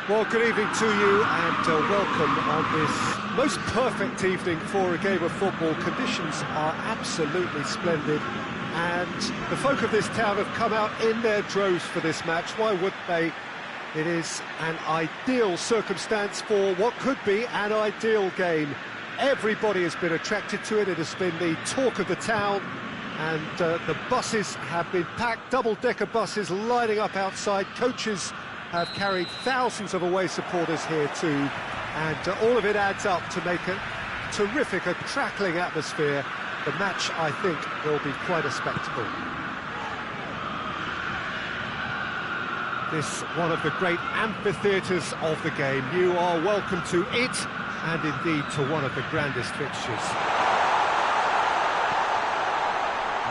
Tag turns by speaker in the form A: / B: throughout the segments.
A: Well, good evening to you and welcome on this most perfect evening for a game of football. Conditions are absolutely splendid and the folk of this town have come out in their droves for this match. Why wouldn't they? It is an ideal circumstance for what could be an ideal game. Everybody has been attracted to it. It has been the talk of the town, and the buses have been packed, double-decker buses lining up outside. Coaches have carried thousands of away supporters here too, and all of it adds up to make a terrific, a crackling atmosphere. The match, I think, will be quite a spectacle. This one of the great amphitheatres of the game. You are welcome to it, and indeed to one of the grandest fixtures.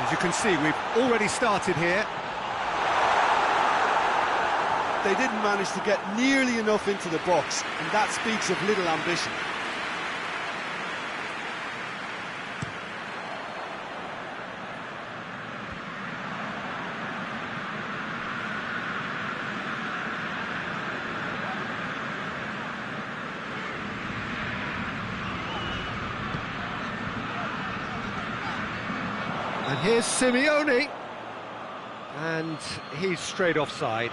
A: As you can see, we've already started here.
B: They didn't manage to get nearly enough into the box, and that speaks of little ambition.
A: And here's Simeone, and he's straight offside.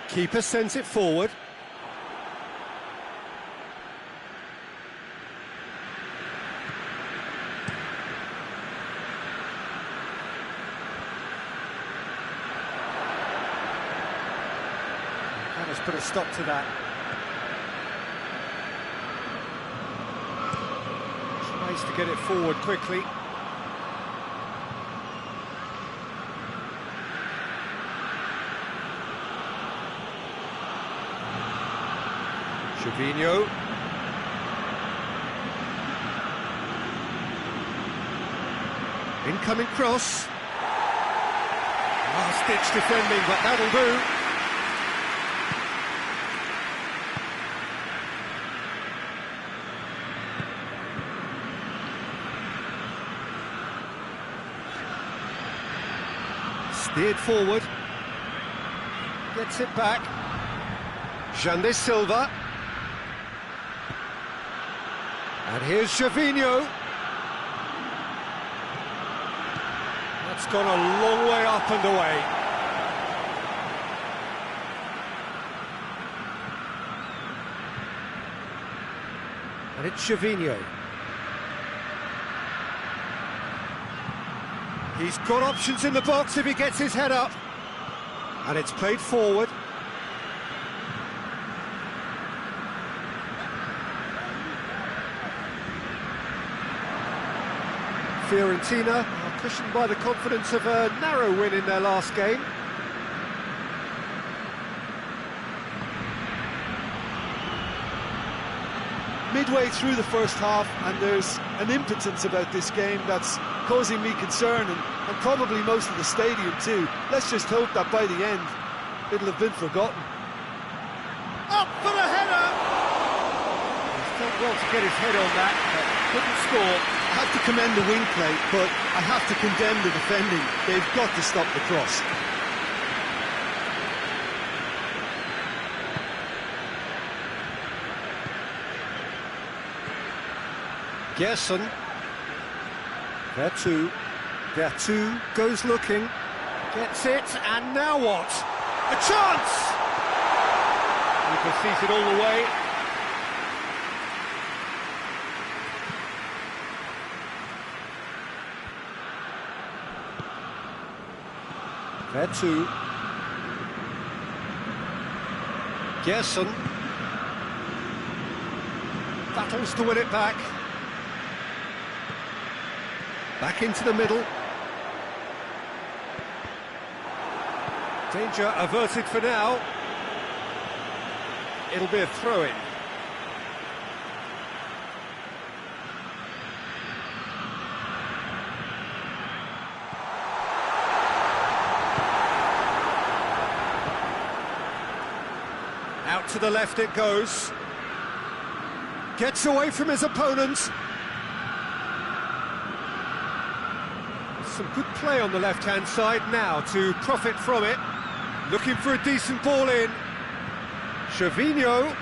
A: Keeper sends it forward. That has put a stop to that. Tries to get it forward quickly. Gervinho. Incoming cross. Last-ditch defending, but that'll do. Steered forward. Gets it back. Jean Silva. And here's Gervinho. That's gone a long way up and away. And it's Gervinho. He's got options in the box if he gets his head up. And it's played forward. Fiorentina are cushioned by the confidence of a narrow win in their last game.
B: Midway through the first half, and there's an impotence about this game that's causing me concern, and probably most of the stadium too. Let's just hope that by the end, it'll have been forgotten.
A: Up for the header! He's done well to get his head on that, but couldn't score.
B: I have to commend the wing play, but I have to condemn the defending. They've got to stop the cross.
A: Gerson. Vertu goes looking, gets it, and now what? A chance! Keeper sees it all the way. Vertu. Gerson. Battles to win it back. Back into the middle. Danger averted for now. It'll be a throw-in. to the left it goes. Gets away from his opponent. Some good play on the left-hand side now to profit from it. Looking for a decent ball in. Gervinho.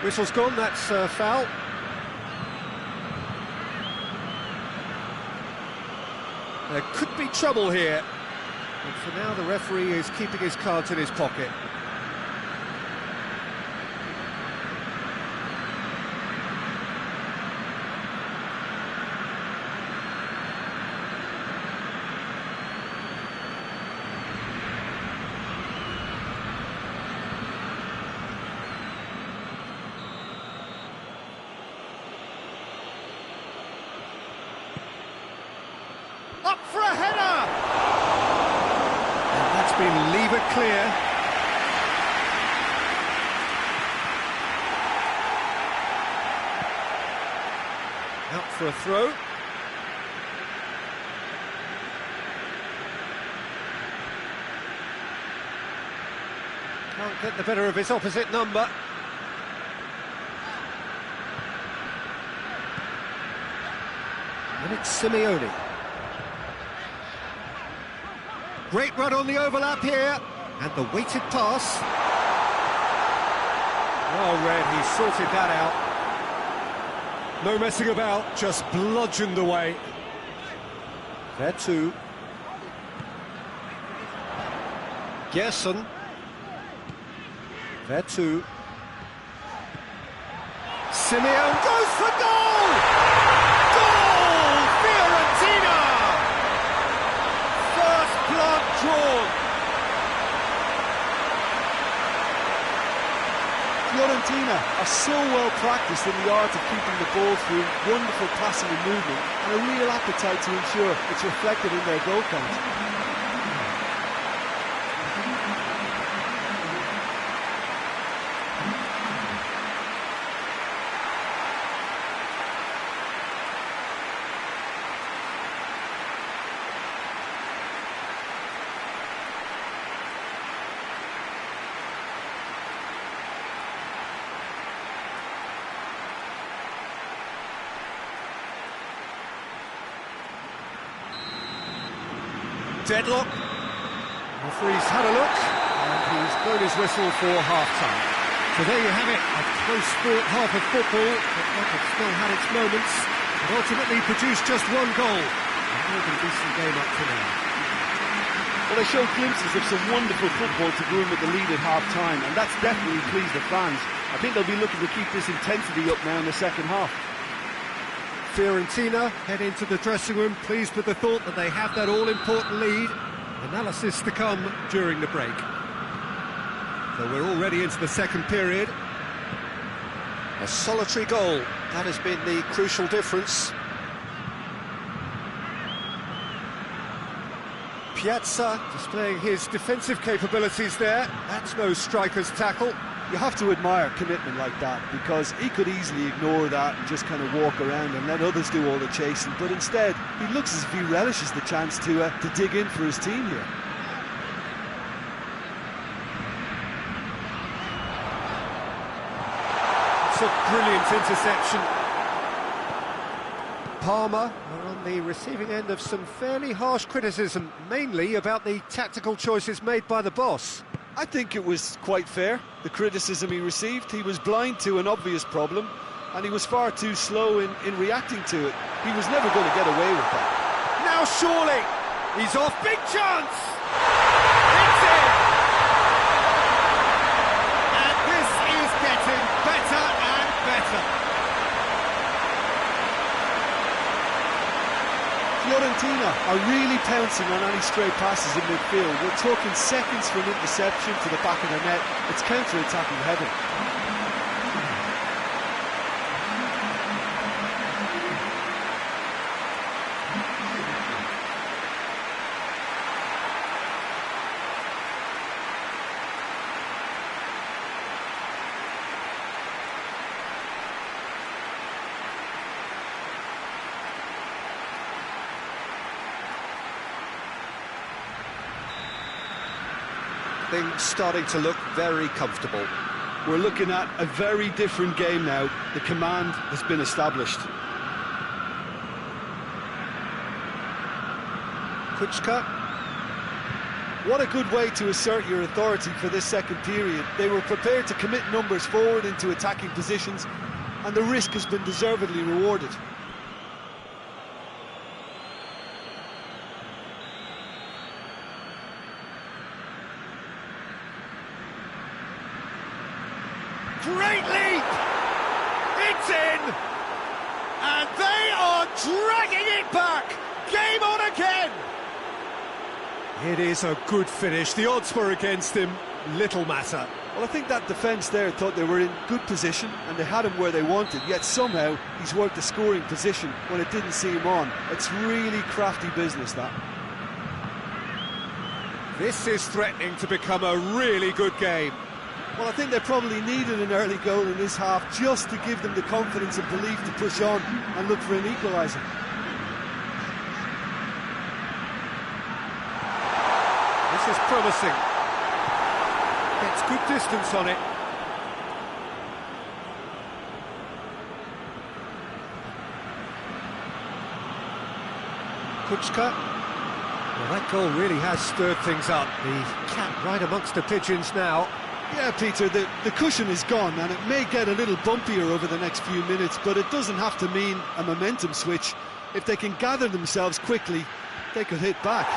A: Whistle's gone, that's foul. There could be trouble here. But for now, the referee is keeping his cards in his pocket. Up for a header! And that's been levered clear. Out for a throw. Can't get the better of his opposite number. And it's Simeone. Great run on the overlap here, and the weighted pass. Oh, Red, he sorted that out. No messing about, just bludgeoned away. There too. Gerson. There too. Simeone goes for goal! Goal! Fiorentina! First blood drawn.
B: Fiorentina are so well practiced in the art of keeping the ball through wonderful passing and movement, and a real appetite to ensure it's reflected in their goal count.
A: Deadlock. Referee's had a look, and he's blown his whistle for half-time. So there you have it, a close-fought half of football, but one that still had its moments, and ultimately produced just one goal. A more than decent game up to now.
B: Well, they showed glimpses of some wonderful football to go in with the lead at half-time, and that's definitely pleased the fans. I think they'll be looking to keep this intensity up now in the second half.
A: Fiorentina head into the dressing room, pleased with the thought that they have that all-important lead. Analysis to come during the break. So we're already into the second period. A solitary goal, that has been the crucial difference. Piazza displaying his defensive capabilities there. That's no striker's tackle.
B: You have to admire commitment like that, because he could easily ignore that and just kind of walk around and let others do all the chasing, but instead he looks as if he relishes the chance to dig in for his team here.
A: It's a brilliant interception. Parma are on the receiving end of some fairly harsh criticism, mainly about the tactical choices made by the boss.
B: I think it was quite fair, the criticism he received. He was blind to an obvious problem, and he was far too slow in reacting to it. He was never going to get away with that.
A: Now surely, he's off, big chance! It's in! And this is getting better and better.
B: Fiorentina are really pouncing on any stray passes in midfield. We're talking seconds from interception to the back of the net. It's counter-attacking heaven.
A: Things starting to look very comfortable.
B: We're looking at a very different game now. The command has been established.
A: Kuchka.
B: What a good way to assert your authority for this second period. They were prepared to commit numbers forward into attacking positions, and the risk has been deservedly rewarded.
A: Great leap! It's in! And they are dragging it back! Game on again! It is a good finish. The odds were against him. Little matter.
B: Well, I think that defence there thought they were in good position and they had him where they wanted, yet somehow he's worked a scoring position when it didn't see him on. It's really crafty business, that.
A: This is threatening to become a really good game.
B: Well, I think they probably needed an early goal in this half just to give them the confidence and belief to push on and look for an equaliser.
A: This is promising. Gets good distance on it. Kuchka. Well, that goal really has stirred things up. The cat right amongst the pigeons now.
B: Yeah, Peter, the cushion is gone and it may get a little bumpier over the next few minutes, but it doesn't have to mean a momentum switch. If they can gather themselves quickly, they could hit back.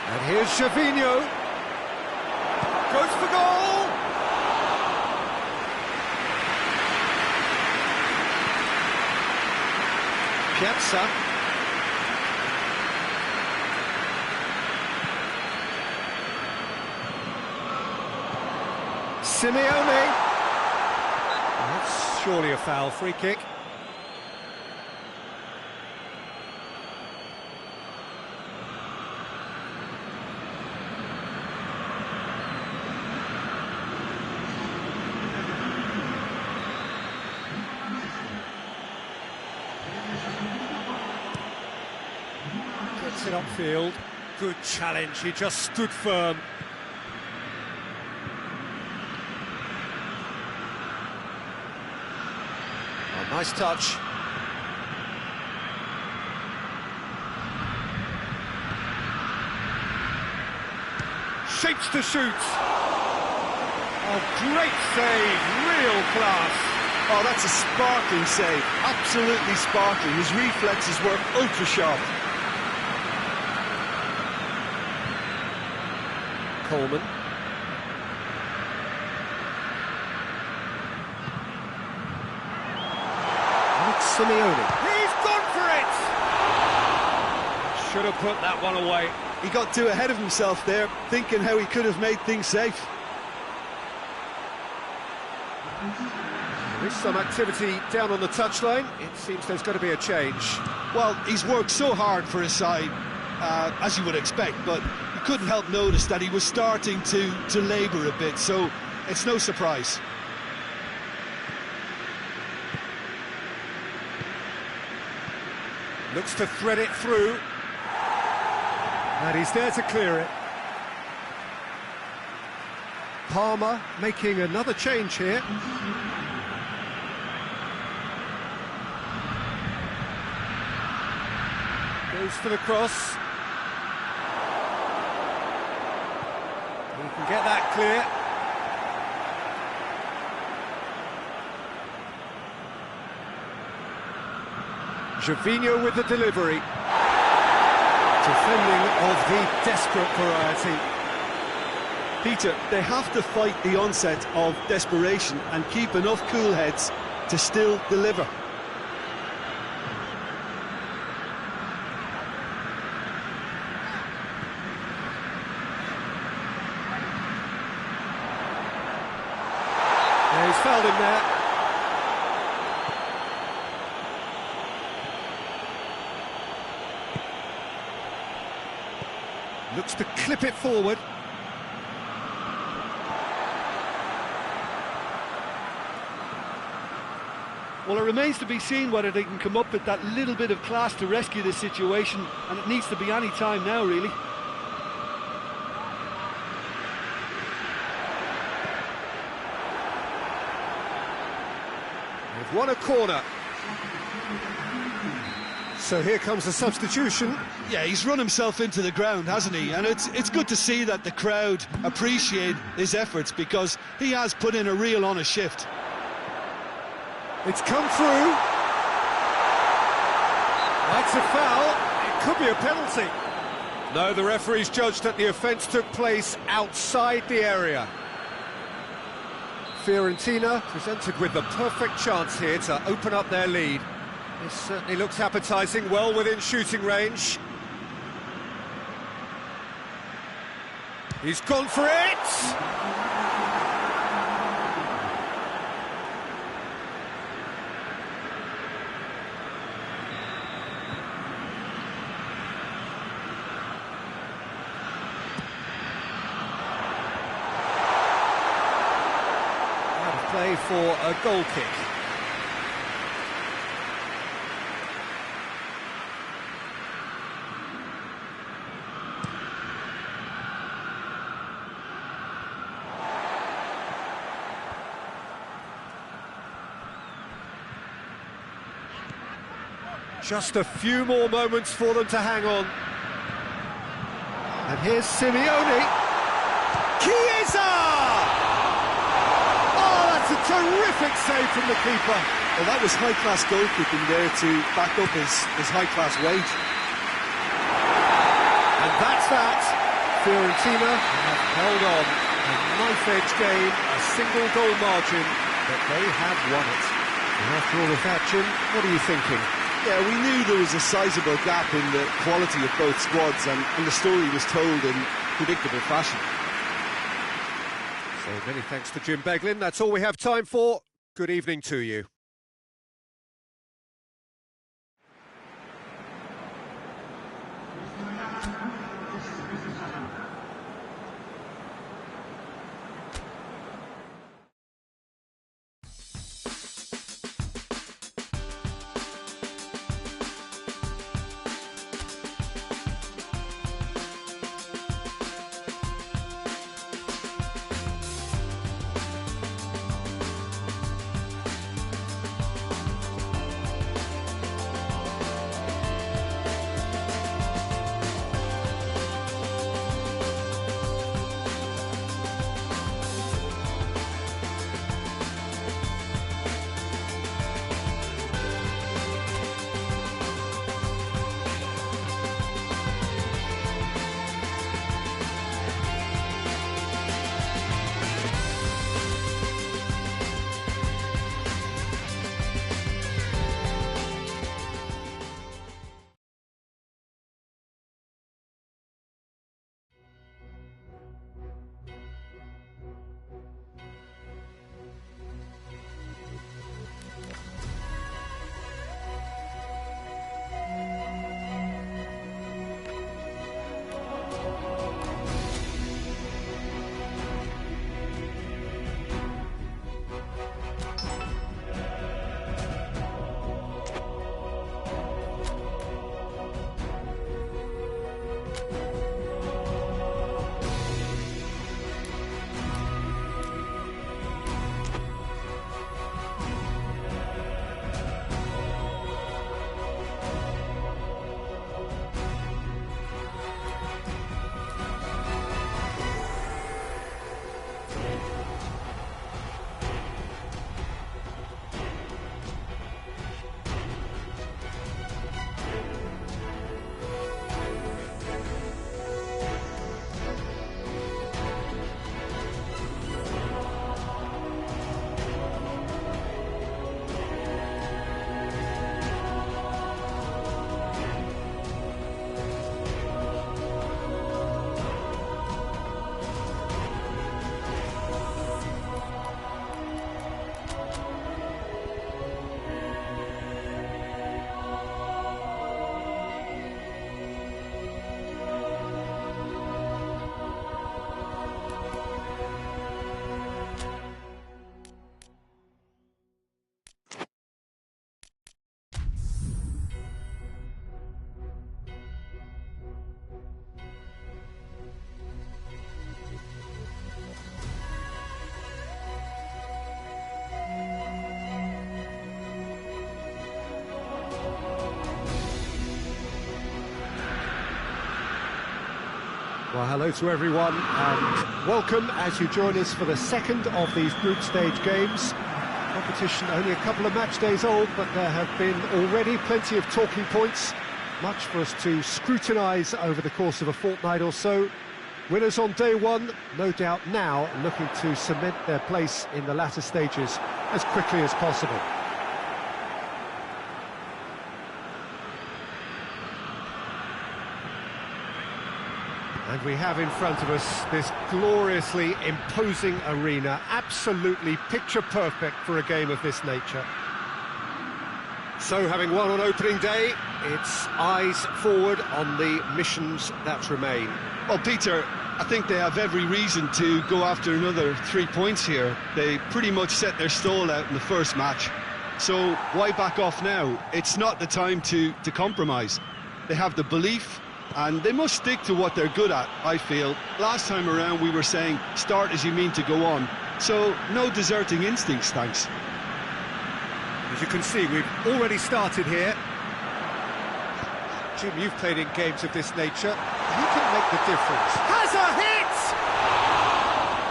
A: And here's Gervinho. Goes for goal! Piazza. Simeone. That's surely a foul. Free kick. Gets it upfield. Good challenge. He just stood firm. Nice touch. Shapes to shoot. Oh, great save, real class.
B: Oh, that's a sparkling save, absolutely sparkling. His reflexes were ultra sharp.
A: Coleman. Simeone. He's gone for it! Should have put that one away.
B: He got too ahead of himself there, thinking how he could have made things safe.
A: There is some activity down on the touchline. It seems there's got to be a change.
B: Well, he's worked so hard for his side, as you would expect, but you couldn't help notice that he was starting to labour a bit, so it's no surprise.
A: Looks to thread it through. And he's there to clear it. Palmer making another change here. Goes for the cross. He can get that clear. Gervinho with the delivery. Defending of the desperate variety.
B: Peter, they have to fight the onset of desperation and keep enough cool heads to still deliver.
A: Yeah, he's fouled him there. Looks to clip it forward.
B: Well, it remains to be seen whether they can come up with that little bit of class to rescue this situation, and it needs to be any time now, really.
A: They've won a corner. So here comes the substitution.
B: Yeah, he's run himself into the ground, hasn't he? And it's good to see that the crowd appreciate his efforts, because he has put in a real honest shift.
A: It's come through. That's a foul. It could be a penalty. No, the referee's judged that the offence took place outside the area. Fiorentina presented with the perfect chance here to open up their lead. This certainly looks appetising, well within shooting range. He's gone for it! Out of play for a goal kick. Just a few more moments for them to hang on. And here's Simeone. Chiesa! Oh, that's a terrific save from the keeper.
B: Well, that was high-class goalkeeping there to back up his high-class weight.
A: And that's that. Fiorentina have held on. A knife-edge game, a single goal margin, but they have won it. And after all of that, Jim, what are you thinking?
B: Yeah, we knew there was a sizable gap in the quality of both squads, and the story was told in predictable fashion.
A: So many thanks to Jim Beglin. That's all we have time for. Good evening to you. Well, hello to everyone and welcome as you join us for the second of these group stage games. Competition only a couple of match days old, but there have been already plenty of talking points, much for us to scrutinise over the course of a fortnight or so. Winners on day one, no doubt now looking to cement their place in the latter stages as quickly as possible. And we have in front of us this gloriously imposing arena, absolutely picture perfect for a game of this nature. So, having won on opening day, it's eyes forward on the missions that remain.
B: Well, Peter, I think they have every reason to go after another 3 points here. They pretty much set their stall out in the first match. So, why back off now? It's not the time to compromise. They have the belief, and they must stick to what they're good at, I feel. Last time around we were saying, start as you mean to go on. So, no deserting instincts, thanks.
A: As you can see, we've already started here. Jim, you've played in games of this nature. Who can make the difference? Has a hit!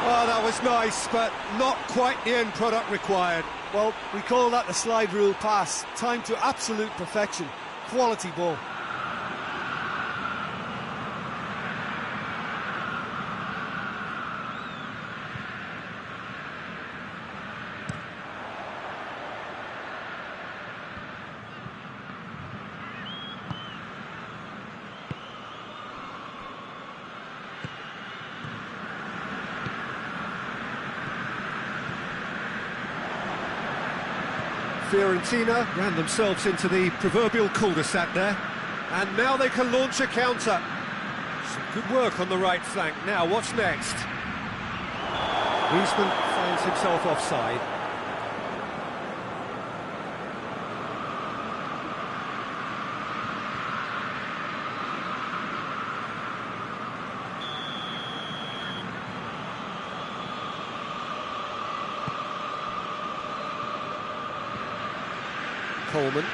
A: Oh, that was nice, but not quite the end product required.
B: Well, we call that the slide rule pass. Time to absolute perfection. Quality ball.
A: Fiorentina ran themselves into the proverbial cul-de-sac there, and now they can launch a counter. Some good work on the right flank. Now, what's next? Griezmann finds himself offside. Coleman,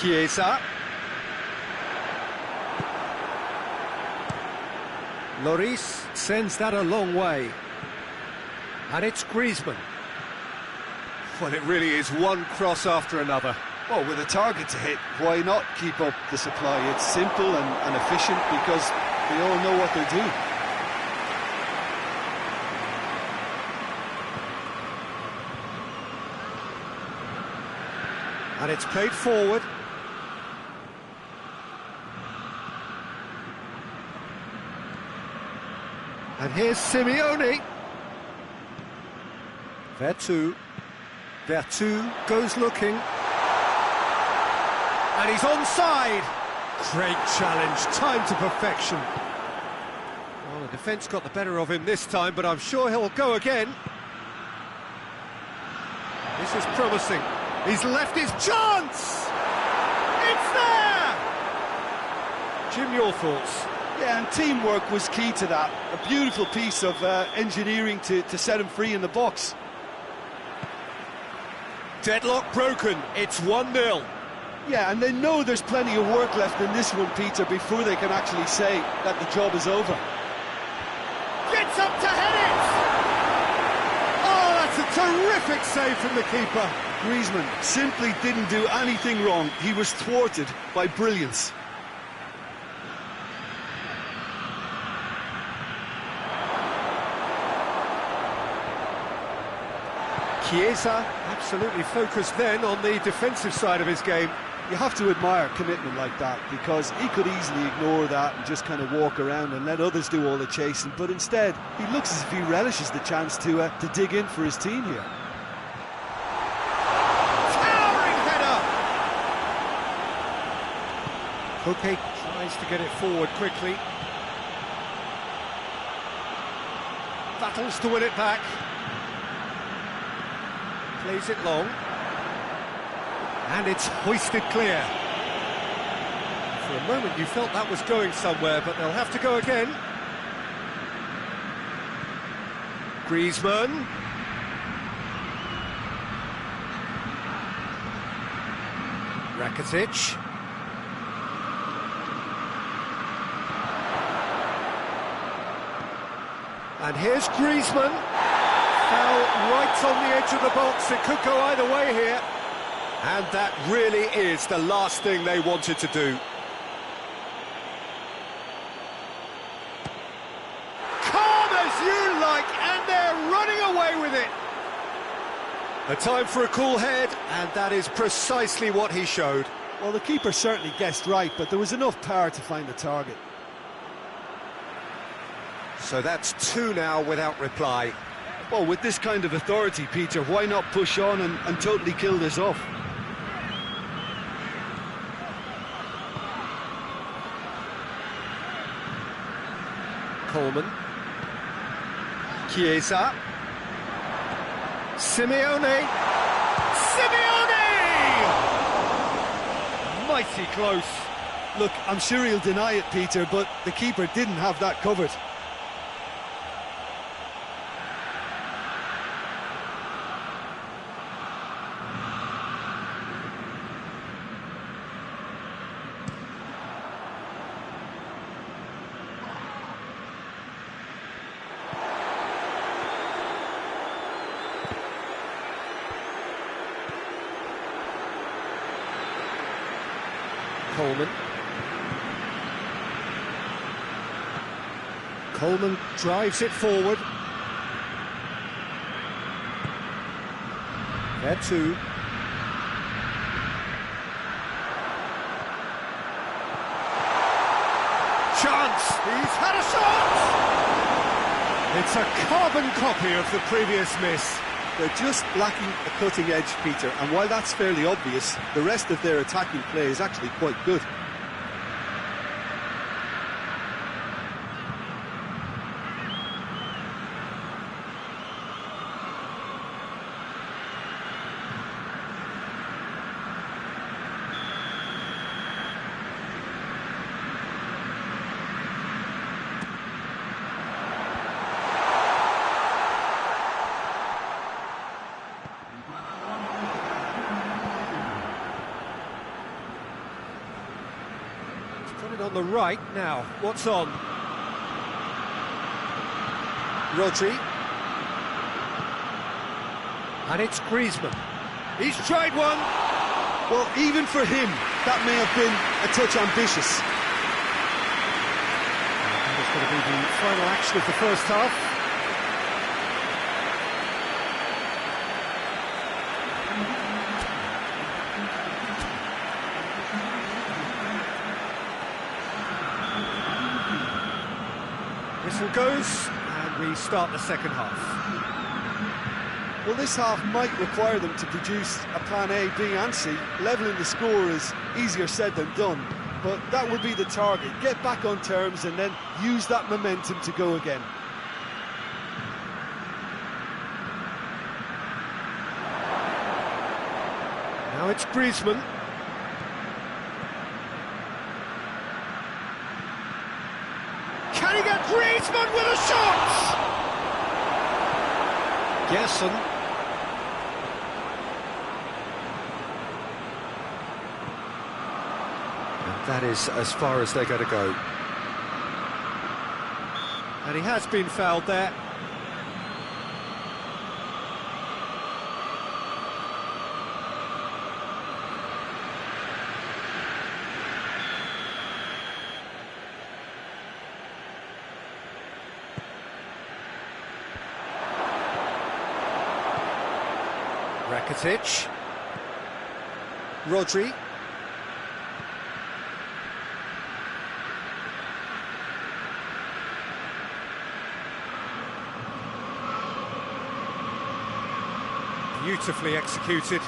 A: Chiesa, Lloris sends that a long way, and it's Griezmann. Well, it really is one cross after another.
B: Well, with a target to hit, why not keep up the supply? It's simple and efficient because they all know what they're doing.
A: And it's played forward. And here's Simeone. Vertu goes looking. And he's onside. Great challenge, time to perfection. Well, the defence got the better of him this time, but I'm sure he'll go again. This is promising. He's left his chance! It's there! Jim, your thoughts?
B: Yeah, and teamwork was key to that. A beautiful piece of engineering to set him free in the box.
A: Deadlock broken, it's 1-0.
B: Yeah, and they know there's plenty of work left in this one, Peter, before they can actually say that the job is over.
A: Gets up to head it! Oh, that's a terrific save from the keeper.
B: Griezmann simply didn't do anything wrong. He was thwarted by brilliance.
A: Chiesa absolutely focused then on the defensive side of his game.
B: You have to admire commitment like that, because he could easily ignore that and just kind of walk around and let others do all the chasing, but instead he looks as if he relishes the chance to dig in for his team here.
A: Koke tries to get it forward quickly. Battles to win it back. Plays it long. And it's hoisted clear. For a moment you felt that was going somewhere, but they'll have to go again. Griezmann. Rakitic. And here's Griezmann. Foul right on the edge of the box. It could go either way here. And that really is the last thing they wanted to do. Calm as you like, and they're running away with it. A time for a cool head, and that is precisely what he showed.
B: Well, the keeper certainly guessed right, but there was enough power to find the target.
A: So that's two now without reply.
B: Well, with this kind of authority, Peter, why not push on and totally kill this off?
A: Coleman. Chiesa. Simeone. Mighty close.
B: Look, I'm sure he'll deny it, Peter, but the keeper didn't have that covered.
A: Coleman drives it forward. There too. Chance! He's had a shot! It's a carbon copy of the previous miss.
B: They're just lacking a cutting edge, Peter, and while that's fairly obvious, the rest of their attacking play is actually quite good.
A: On the right now, what's on? Rodri. And it's Griezmann. He's tried one.
B: Well, even for him, that may have been a touch ambitious.
A: It's going to be the final action of the first half. Whistle goes, and we start the second half.
B: Well, this half might require them to produce a plan A, B and C. Levelling the score is easier said than done, but that would be the target. Get back on terms and then use that momentum to go again.
A: Now it's Griezmann. Can he get Griezmann with a shot? Gerson. And that is as far as they're going to go. And he has been fouled there. Rakitic. Rodri. Beautifully executed.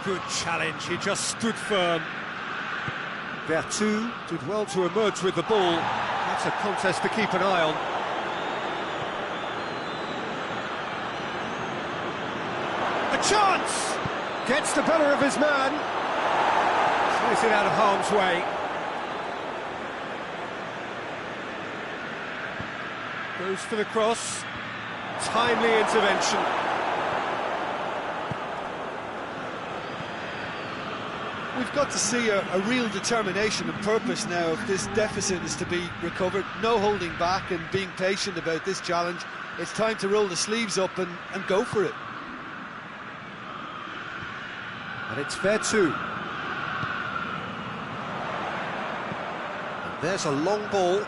A: Good challenge, he just stood firm. Vertu did well to emerge with the ball. That's a contest to keep an eye on. A chance! Gets the better of his man. Clears it out of harm's way. Goes for the cross. Timely intervention.
B: we've got to see a real determination and purpose now if this deficit is to be recovered. No holding back and being patient about this challenge. It's time to roll the sleeves up and go for it.
A: And it's fair too. And there's a long ball.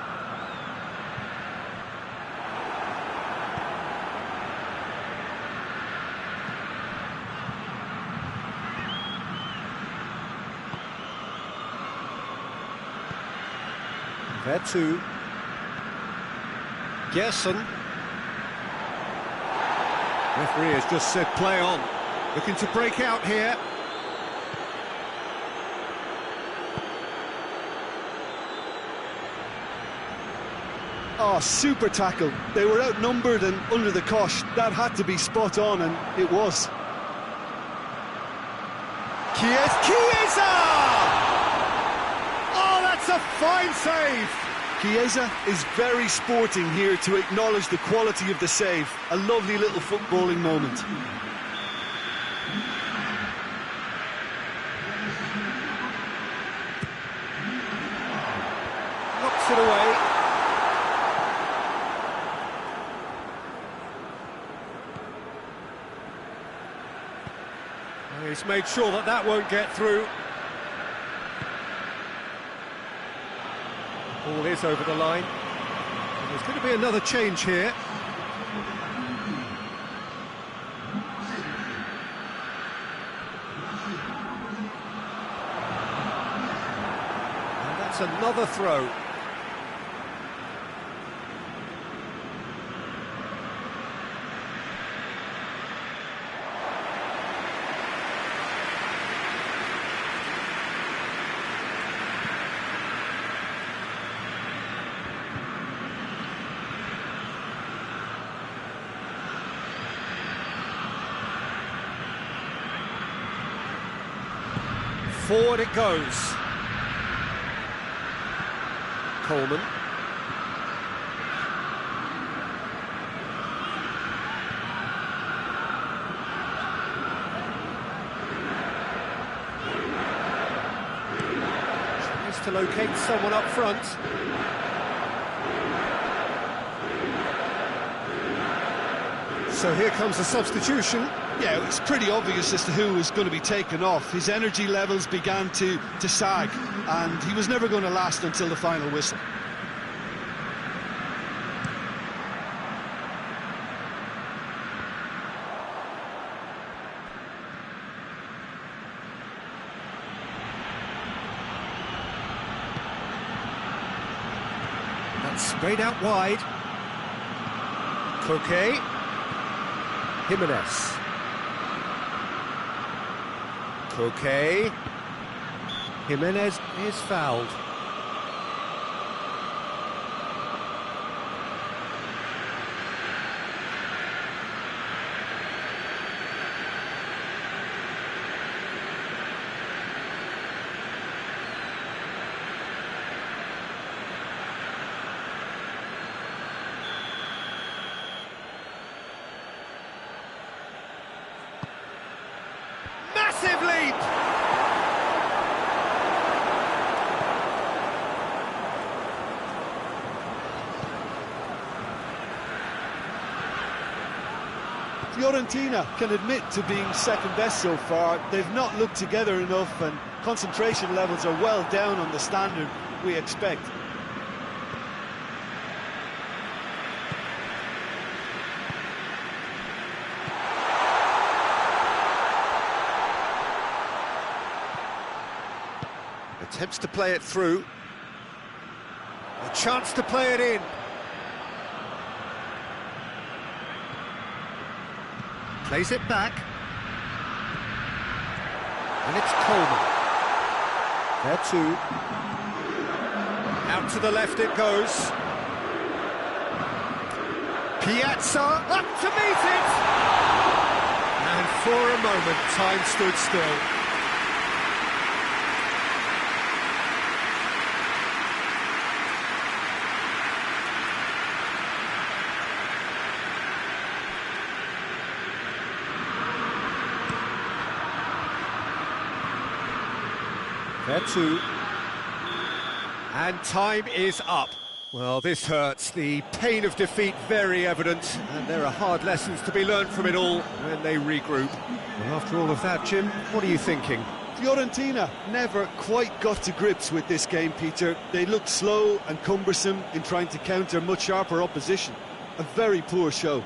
A: Fair two. Gerson. Referee has just said play on. Looking to break out here.
B: Oh, super tackle. They were outnumbered and under the cosh. That had to be spot on, and it was.
A: Chiesa! Oh, that's a fine save!
B: Chiesa is very sporting here to acknowledge the quality of the save. A lovely little footballing moment.
A: Knocks it away. He's made sure that that won't get through. Ball is over the line. And there's going to be another change here. And that's another throw. Forward it goes. Coleman. Tries to locate someone up front. So here comes the substitution.
B: Yeah, it's pretty obvious as to who was going to be taken off. His energy levels began to sag, and he was never going to last until the final whistle.
A: That's sprayed out wide. Koke. Jimenez. Koke. Jimenez is fouled. Massive leap!
B: Fiorentina can admit to being second best so far. They've not looked together enough, and concentration levels are well down on the standard we expect.
A: Attempts to play it through. A chance to play it in. Plays it back. And it's Coleman. There too. Out to the left it goes. Piazza up to meet it! And for a moment, time stood still. There two. And time is up. Well, this hurts. The pain of defeat very evident, and there are hard lessons to be learned from it all when they regroup. Well, after all of that, Jim, what are you thinking?
B: Fiorentina never quite got to grips with this game, Peter. They looked slow and cumbersome in trying to counter much sharper opposition. A very poor show.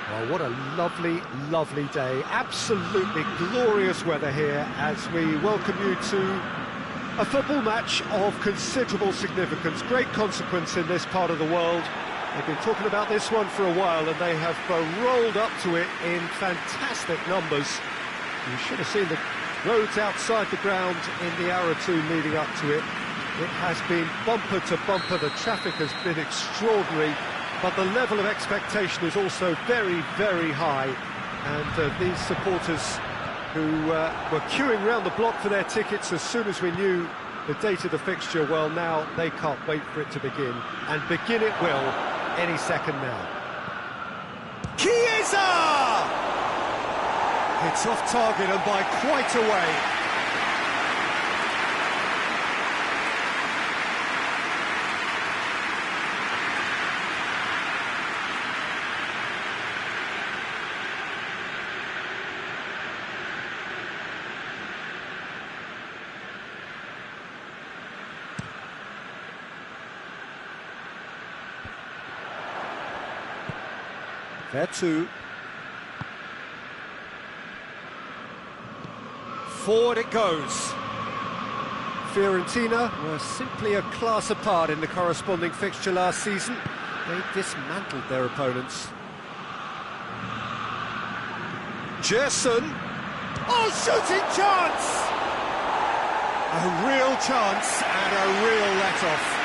A: Well, what a lovely, lovely day. Absolutely glorious weather here as we welcome you to a football match of considerable significance, great consequence in this part of the world. They've been talking about this one for a while and they have rolled up to it in fantastic numbers. You should have seen the roads outside the ground in the hour or two leading up to it. It has been bumper to bumper, the traffic has been extraordinary, but the level of expectation is also very, very high. And these supporters who were queuing round the block for their tickets as soon as we knew the date of the fixture, well, now they can't wait for it to begin. And begin it will any second now. Chiesa! It's off target and by quite a way. There too. Forward it goes. Fiorentina were simply a class apart in the corresponding fixture last season. They dismantled their opponents. Gerson. Oh, shooting chance! A real chance and a real let-off.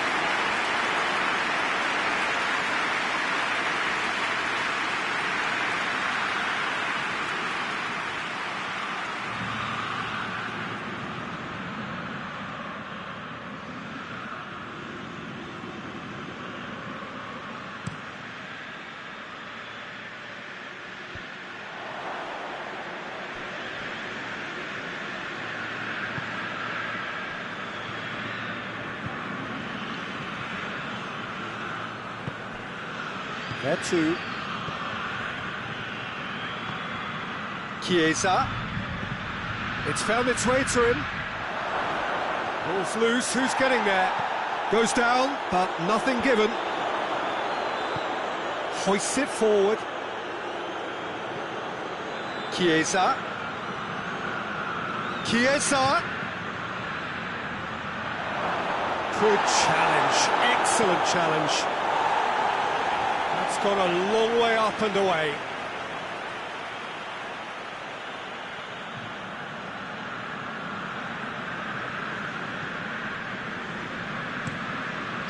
A: There too. Chiesa. It's found its way to him. Ball's loose, who's getting there? Goes down, but nothing given. Hoists it forward. Chiesa. Chiesa. Good challenge, excellent challenge. It's gone a long way up and away.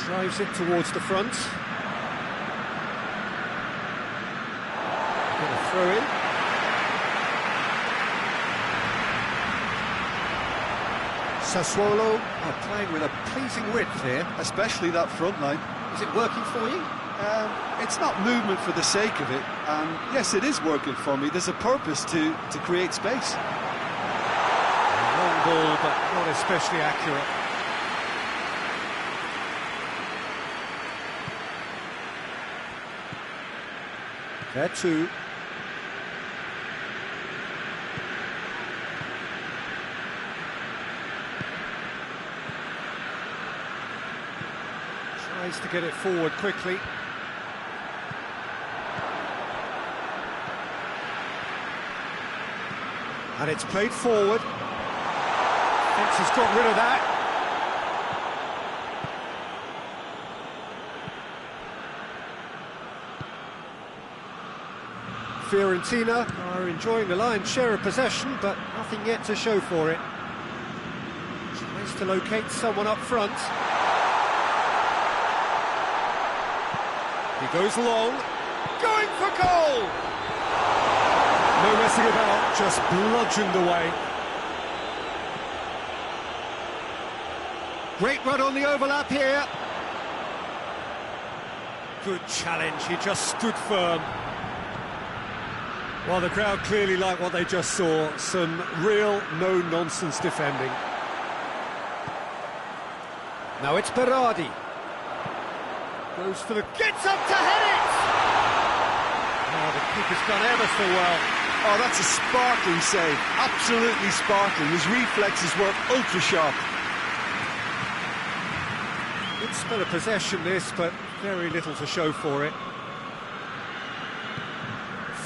A: Drives it towards the front. Got a throw in. Sassuolo are playing with a pleasing width here.
B: Especially that front line.
A: Is it working for you?
B: It's not movement for the sake of it, and yes, it is working for me. There's a purpose to create space.
A: Long ball, but not especially accurate. There too. Tries to get it forward quickly. And it's played forward. Thinks he's got rid of that. Fiorentina are enjoying the lion's share of possession, but nothing yet to show for it. Tries to locate someone up front. He goes long, going for goal! No messing about, just bludgeoned away. Great run on the overlap here. Good challenge, he just stood firm. Well, the crowd clearly like what they just saw. Some real no-nonsense defending. Now it's Berardi. Goes for the... Gets up to head it! Oh, the keeper's done ever so well.
B: Oh, that's a sparkling save. Absolutely sparkling. His reflexes were ultra-sharp.
A: Good spell of possession, this, but very little to show for it.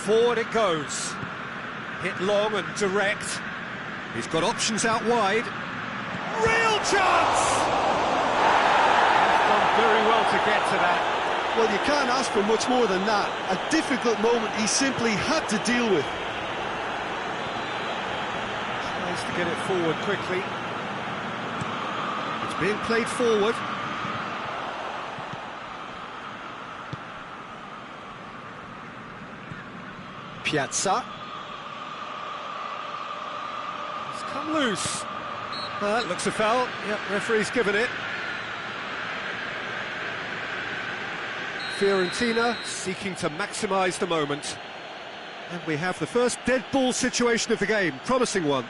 A: Forward it goes. Hit long and direct. He's got options out wide. Real chance! He's done very well to get to that.
B: Well, you can't ask for much more than that. A difficult moment he simply had to deal with.
A: Tries to get it forward quickly. It's being played forward. Piazza. It's come loose. That looks a foul. Yep, referee's given it. Fiorentina seeking to maximise the moment. And we have the first dead ball situation of the game. Promising one.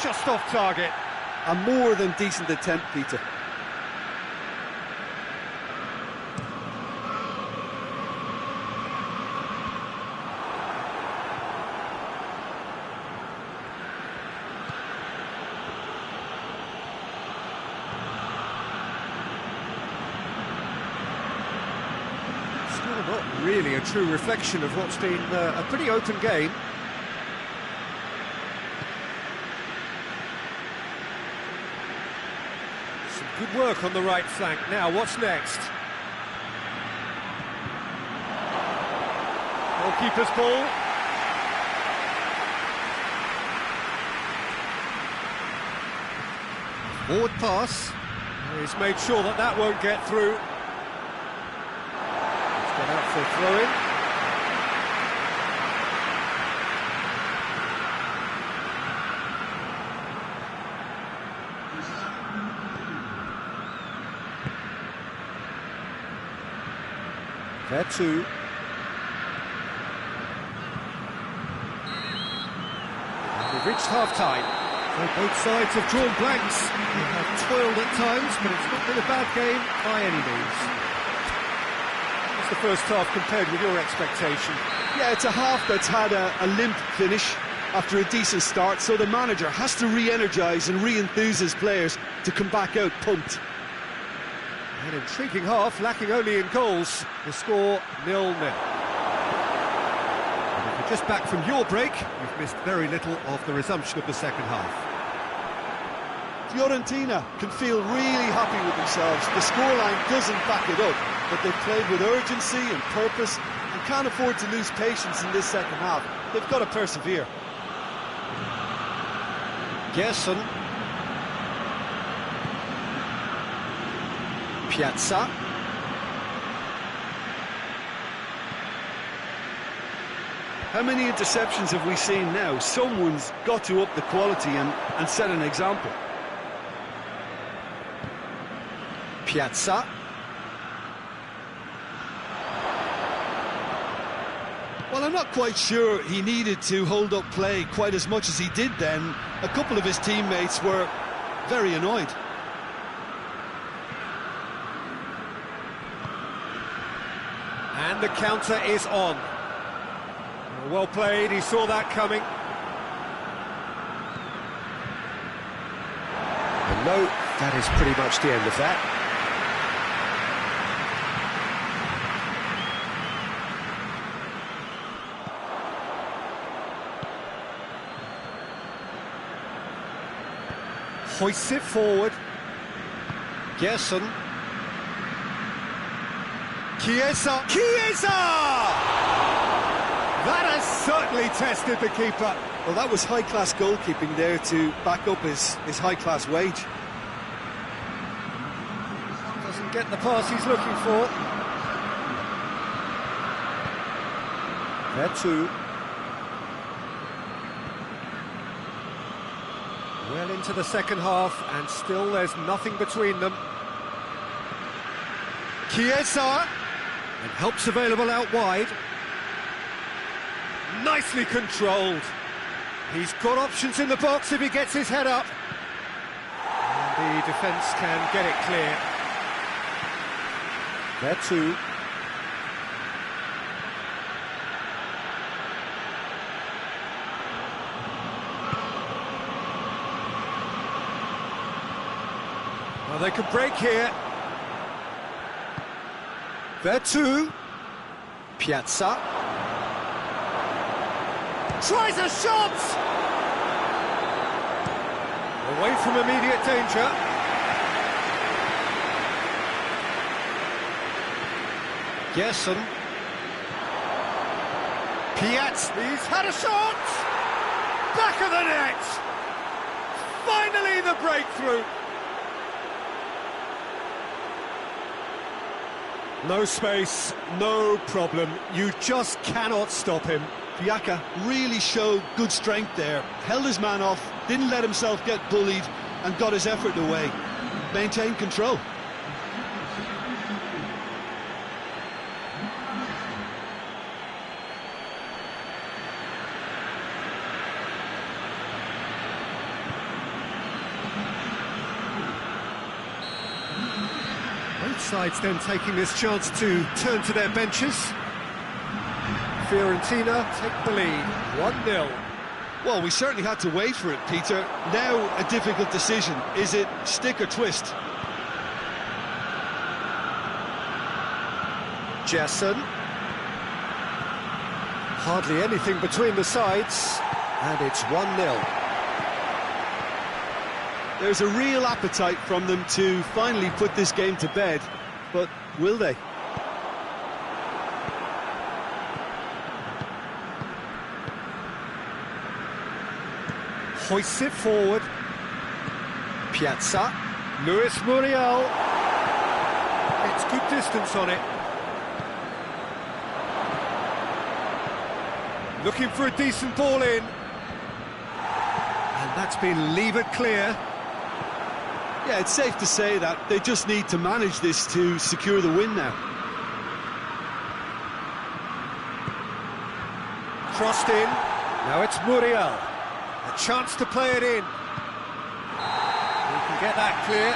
A: Just off target.
B: A more than decent attempt, Peter.
A: Not really a true reflection of what's been a pretty open game. Some good work on the right flank. Now, what's next? Goalkeeper's ball. Forward pass. He's made sure that that won't get through. It's gone out for a throw-in. There too. And we've reached half-time. So both sides have drawn blanks. They have toiled at times, but it's not been a bad game by any means. What's the first half compared with your expectation?
B: Yeah, it's a half that's had a limp finish after a decent start, so the manager has to re-energise and re-enthuse his players to come back out pumped.
A: An intriguing half, lacking only in goals. The score 0-0. And if you're just back from your break, you've missed very little of the resumption of the second half.
B: Fiorentina can feel really happy with themselves. The scoreline doesn't back it up, but they've played with urgency and purpose and can't afford to lose patience in this second half. They've got to persevere.
A: Gerson. Piazza.
B: How many interceptions have we seen now? Someone's got to up the quality and set an example.
A: Piazza.
B: Well, I'm not quite sure he needed to hold up play quite as much as he did then. A couple of his teammates were very annoyed.
A: And the counter is on. Well played, he saw that coming. And no, that is pretty much the end of that. Hoists it forward. Gerson. Chiesa! That has certainly tested the keeper.
B: Well, that was high-class goalkeeping there to back up his high-class wage.
A: Doesn't get the pass he's looking for. There too. Well into the second half, and still there's nothing between them. Chiesa! And help's available out wide. Nicely controlled. He's got options in the box if he gets his head up. And the defence can get it clear. There too. Well, they could break here. There too. Piazza. Tries a shot! Away from immediate danger. Gerson. Piazza. He's had a shot! Back of the net! Finally the breakthrough! No space, no problem. You just cannot stop him.
B: Fiacca really showed good strength there. Held his man off, didn't let himself get bullied, and got his effort away. Maintained control.
A: Both sides then taking this chance to turn to their benches. Fiorentina take the lead, 1-0.
B: Well, we certainly had to wait for it, Peter. Now a difficult decision. Is it stick or twist?
A: Gerson. Hardly anything between the sides, and it's 1-0.
B: There's a real appetite from them to finally put this game to bed, but will they?
A: Hoists it forward. Piazza. Luis Muriel. It's good distance on it. Looking for a decent ball in. And that's been levered clear.
B: Yeah, it's safe to say that they just need to manage this to secure the win now.
A: Crossed in. Now it's Muriel. A chance to play it in. He can get that clear.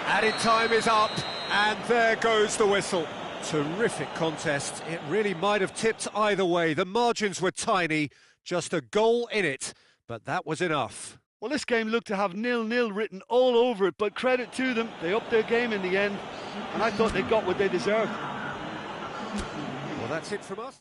A: Added time is up, and there goes the whistle. Terrific contest. It really might have tipped either way. The margins were tiny, just a goal in it, but that was enough.
B: Well, this game looked to have 0-0 written all over it, but credit to them, they upped their game in the end, and I thought they got what they deserved.
A: Well, that's it from us.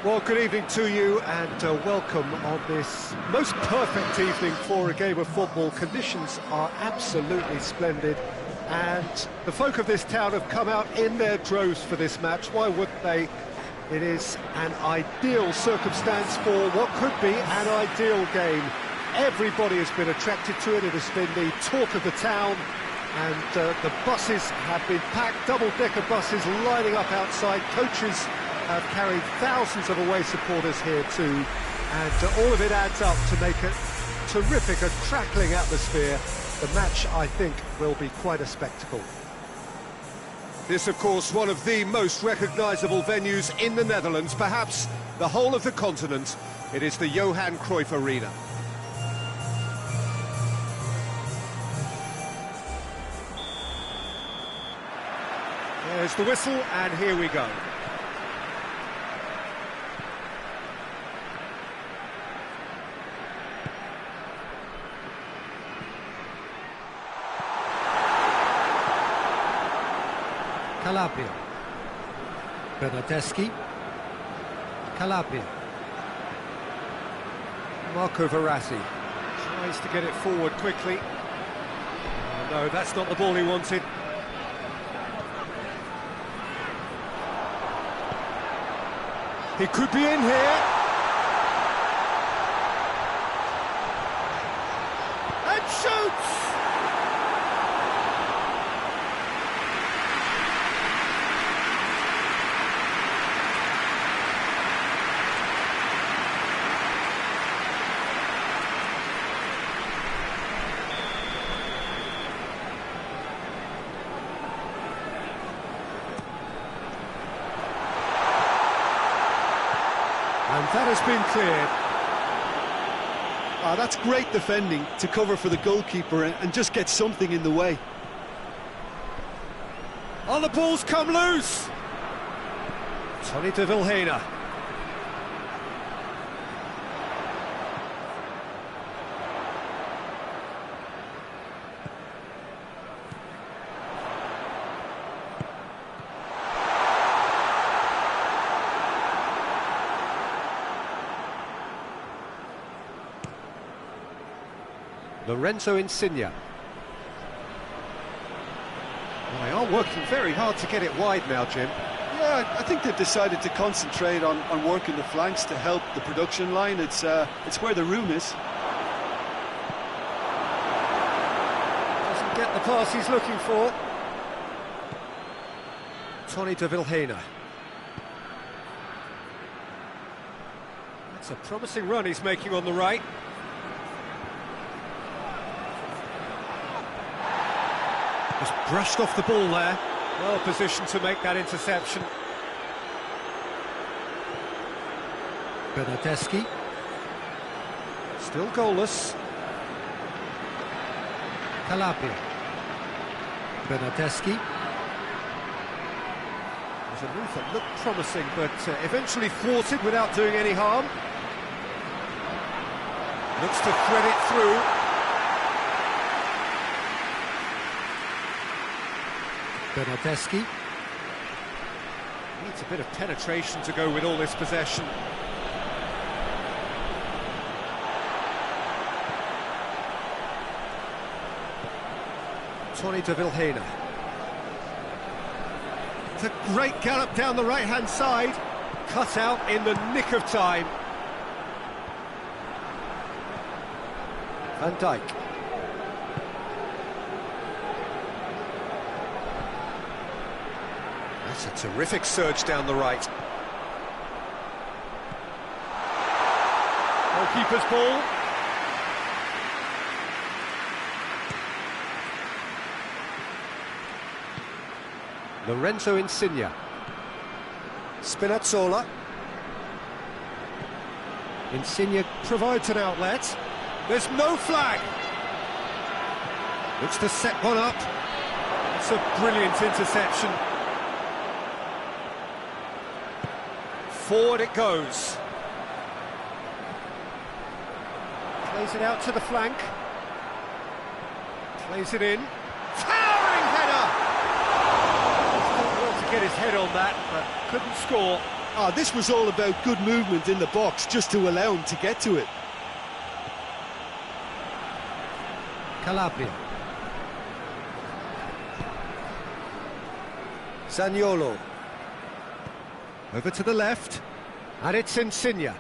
A: Well, good evening to you, and welcome on this most perfect evening for a game of football. Conditions are absolutely splendid, and the folk of this town have come out in their droves for this match. Why wouldn't they? It is an ideal circumstance for what could be an ideal game. Everybody has been attracted to it. It has been the talk of the town, and the buses have been packed, double-decker buses lining up outside. Coaches have carried thousands of away supporters here too, and all of it adds up to make a terrific, a crackling atmosphere. The match, I think, will be quite a spectacle. This, of course, one of the most recognisable venues in the Netherlands, perhaps the whole of the continent. It is the Johan Cruyff Arena. There's the whistle, and here we go. Calabria. Bernardeschi. Calabria. Marco Verratti tries to get it forward quickly. Oh, no, that's not the ball he wanted. He could be in here. And shoots! that has been cleared.
B: That's great defending to cover for the goalkeeper and just get something in the way.
A: Oh, the ball's come loose! Tony de Vilhena. Lorenzo Insigne. Well, they are working very hard to get it wide now, Jim.
B: Yeah, I think they've decided to concentrate on working the flanks to help the production line. It's where the room is.
A: Doesn't get the pass he's looking for. Tony de Vilhena. That's a promising run he's making on the right. Just brushed off the ball there. Well positioned to make that interception. Bernardeschi. Still goalless. Calabria. Bernardeschi. There's a move that looked promising, but eventually thwarted without doing any harm. Looks to thread it through. Bernardeschi. Needs a bit of penetration to go with all this possession. Tony de Vilhena. It's a great gallop down the right-hand side. Cut out in the nick of time. Van Dijk. That's a terrific surge down the right. Goalkeeper's ball. Lorenzo Insigne. Spinazzola. Insigne provides an outlet. There's no flag. Looks to set one up. It's a brilliant interception. Forward it goes. Plays it out to the flank. Plays it in. Towering header! He's able to get his head on that, but couldn't score.
B: This was all about good movement in the box, just to allow him to get to it.
A: Calabria. Zaniolo. Over to the left, and it's Insigne.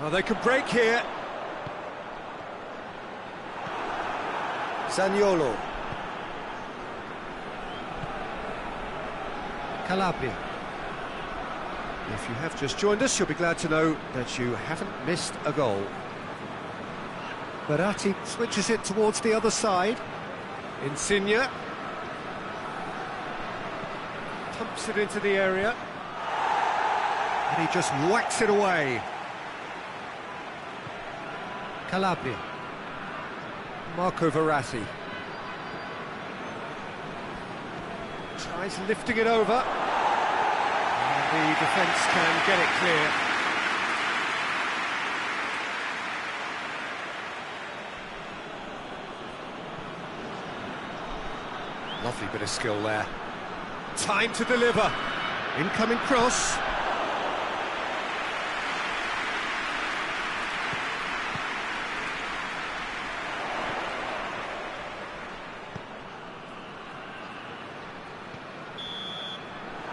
A: Oh, they could break here. Zaniolo. Calabria. If you have just joined us, you'll be glad to know that you haven't missed a goal. Verratti switches it towards the other side. Insigne. Pumps it into the area. And he just whacks it away. Calabria. Marco Verratti. Tries lifting it over. And the defence can get it clear. Lovely bit of skill there. Time to deliver. Incoming cross.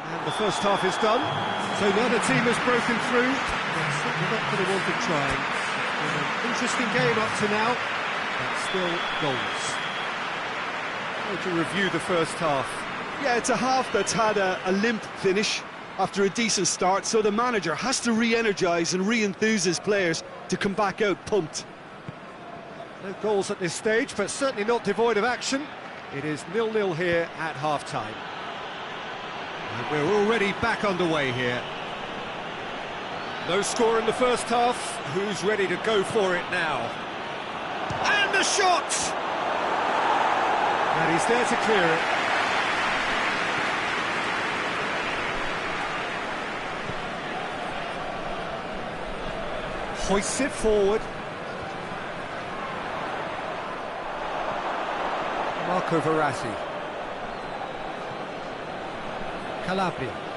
A: And the first half is done. So now the team has broken through. They're certainly not going to want to try. An interesting game up to now, but still goals. To review the first half.
B: Yeah, it's a half that's had a limp finish after a decent start, so the manager has to re-energise and re-enthuse his players to come back out pumped.
A: No goals at this stage, but certainly not devoid of action. It is 0-0 here at half-time. And we're already back underway here. No score in the first half. Who's ready to go for it now? And the shot! And he's there to clear it. Hoists it forward. Marco Verratti. Calabria.